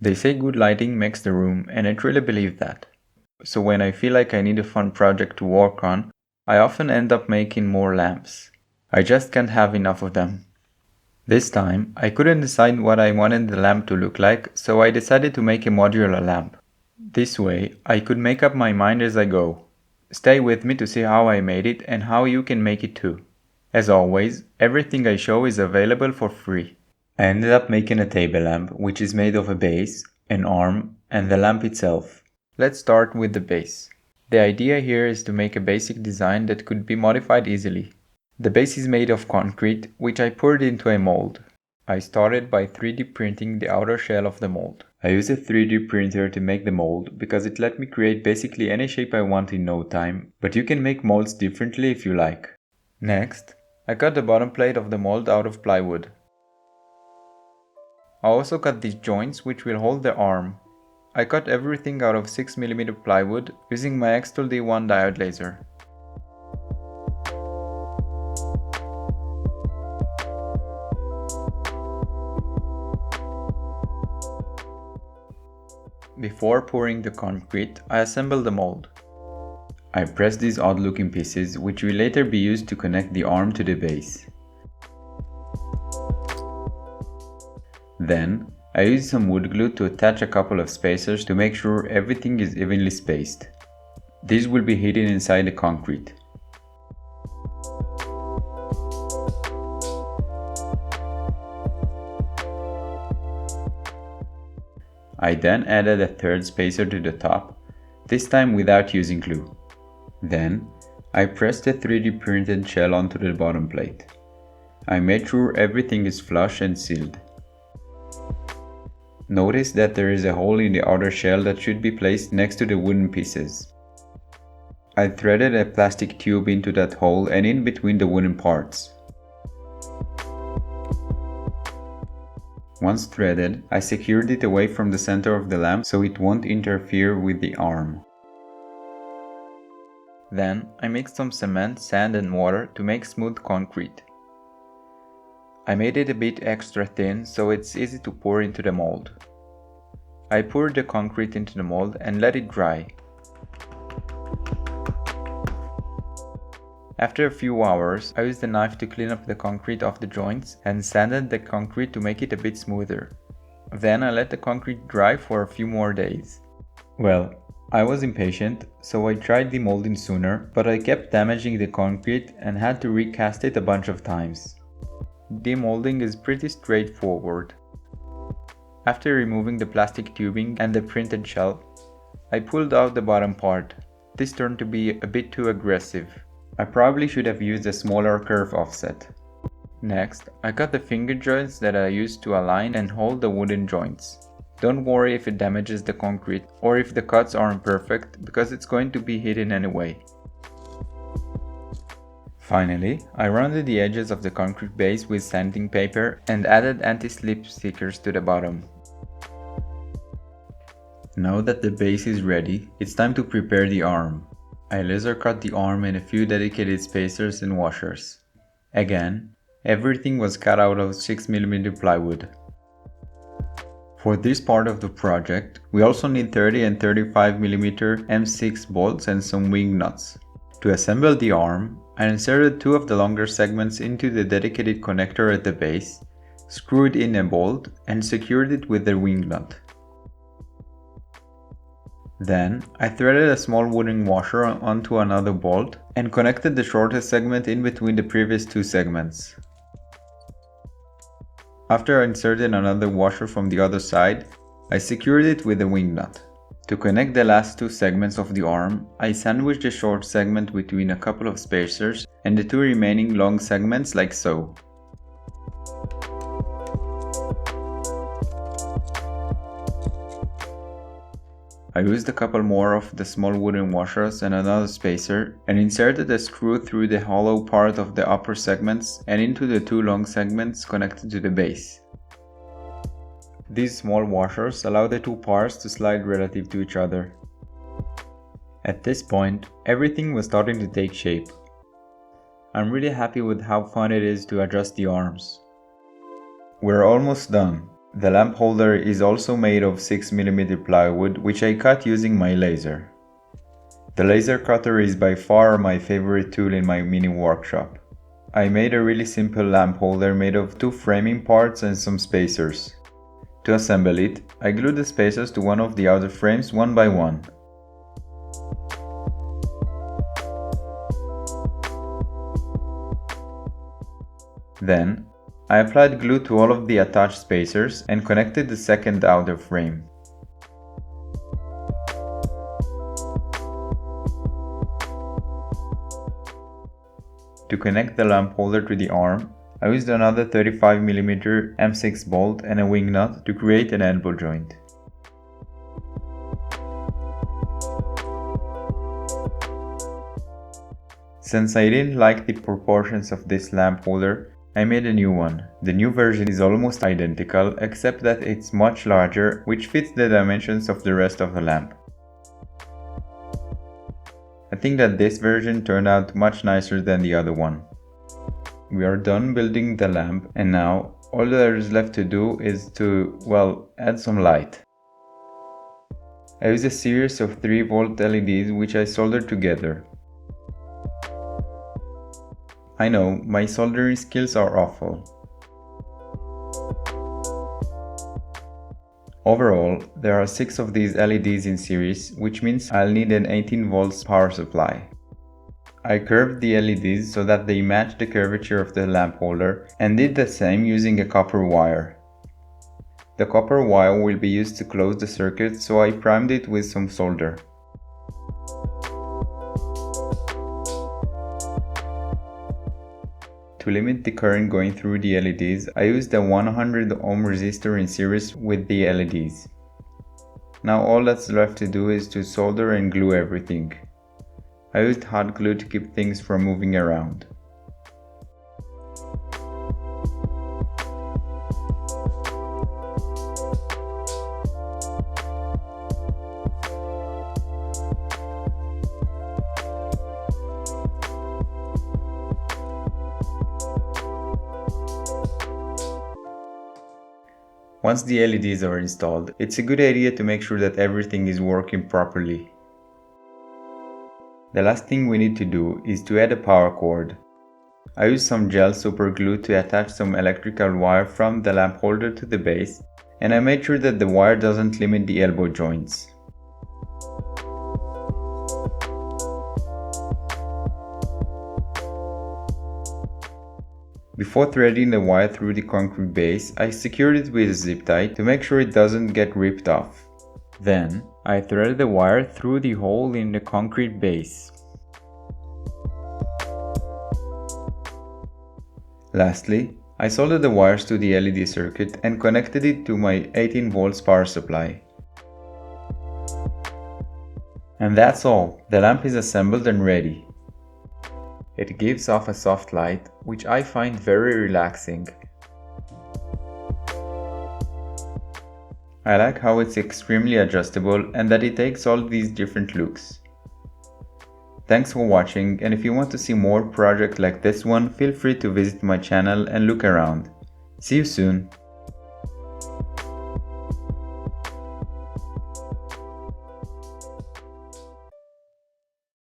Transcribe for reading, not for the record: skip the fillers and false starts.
They say good lighting makes the room, and I truly believe that. So when I feel like I need a fun project to work on, I often end up making more lamps. I just can't have enough of them. This time, I couldn't decide what I wanted the lamp to look like, so I decided to make a modular lamp. This way, I could make up my mind as I go. Stay with me to see how I made it and how you can make it too. As always, everything I show is available for free. I ended up making a table lamp, which is made of a base, an arm, and the lamp itself. Let's start with the base. The idea here is to make a basic design that could be modified easily. The base is made of concrete, which I poured into a mold. I started by 3D printing the outer shell of the mold. I used a 3D printer to make the mold because it let me create basically any shape I want in no time, but you can make molds differently if you like. Next, I cut the bottom plate of the mold out of plywood. I also cut these joints which will hold the arm. I cut everything out of 6mm plywood using my xTool D1 diode laser. Before pouring the concrete, I assemble the mold. I press these odd looking pieces which will later be used to connect the arm to the base. Then, I use some wood glue to attach a couple of spacers to make sure everything is evenly spaced. These will be hidden inside the concrete. I then added a third spacer to the top, this time without using glue. Then, I pressed the 3D printed shell onto the bottom plate. I made sure everything is flush and sealed. Notice that there is a hole in the outer shell that should be placed next to the wooden pieces. I threaded a plastic tube into that hole and in between the wooden parts. Once threaded, I secured it away from the center of the lamp so it won't interfere with the arm. Then, I mixed some cement, sand and water to make smooth concrete. I made it a bit extra thin so it's easy to pour into the mold. I poured the concrete into the mold and let it dry. After a few hours, I used a knife to clean up the concrete off the joints and sanded the concrete to make it a bit smoother. Then I let the concrete dry for a few more days. Well, I was impatient, so I tried demolding sooner, but I kept damaging the concrete and had to recast it a bunch of times. Demolding is pretty straightforward. After removing the plastic tubing and the printed shell, I pulled out the bottom part. This turned to be a bit too aggressive. I probably should have used a smaller kerf offset. Next, I cut the finger joints that I used to align and hold the wooden joints. Don't worry if it damages the concrete or if the cuts aren't perfect because it's going to be hidden anyway. Finally, I rounded the edges of the concrete base with sanding paper and added anti-slip stickers to the bottom. Now that the base is ready, it's time to prepare the arm. I laser cut the arm in a few dedicated spacers and washers. Again, everything was cut out of 6mm plywood. For this part of the project, we also need 30 and 35mm M6 bolts and some wing nuts. To assemble the arm, I inserted two of the longer segments into the dedicated connector at the base, screwed in a bolt, and secured it with the wing nut. Then, I threaded a small wooden washer onto another bolt and connected the shortest segment in between the previous two segments. After I inserted another washer from the other side, I secured it with a wing nut. To connect the last two segments of the arm, I sandwiched the short segment between a couple of spacers and the two remaining long segments like so. I used a couple more of the small wooden washers and another spacer and inserted a screw through the hollow part of the upper segments and into the two long segments connected to the base. These small washers allow the two parts to slide relative to each other. At this point, everything was starting to take shape. I'm really happy with how fun it is to adjust the arms. We're almost done. The lamp holder is also made of 6mm plywood, which I cut using my laser. The laser cutter is by far my favorite tool in my mini workshop. I made a really simple lamp holder made of 2 framing parts and some spacers. To assemble it, I glued the spacers to one of the outer frames one by one. Then, I applied glue to all of the attached spacers and connected the second outer frame. To connect the lamp holder to the arm, I used another 35mm M6 bolt and a wing nut to create an elbow joint. Since I didn't like the proportions of this lamp holder, I made a new one. The new version is almost identical, except that it's much larger, which fits the dimensions of the rest of the lamp. I think that this version turned out much nicer than the other one. We are done building the lamp, and now all there is left to do is to, well, add some light. I used a series of 3V LEDs which I soldered together. I know, my soldering skills are awful. Overall, there are 6 of these LEDs in series, which means I'll need an 18V power supply. I curved the LEDs so that they match the curvature of the lamp holder and did the same using a copper wire. The copper wire will be used to close the circuit, so I primed it with some solder. To limit the current going through the LEDs, I used a 100 ohm resistor in series with the LEDs. Now all that's left to do is to solder and glue everything. I used hot glue to keep things from moving around. Once the LEDs are installed, it's a good idea to make sure that everything is working properly. The last thing we need to do is to add a power cord. I used some gel super glue to attach some electrical wire from the lamp holder to the base, and I made sure that the wire doesn't limit the elbow joints. Before threading the wire through the concrete base, I secured it with a zip tie to make sure it doesn't get ripped off. Then, I threaded the wire through the hole in the concrete base. Lastly, I soldered the wires to the LED circuit and connected it to my 18V power supply. And that's all, the lamp is assembled and ready. It gives off a soft light, which I find very relaxing. I like how it's extremely adjustable and that it takes all these different looks. Thanks for watching, and if you want to see more projects like this one, feel free to visit my channel and look around. See you soon!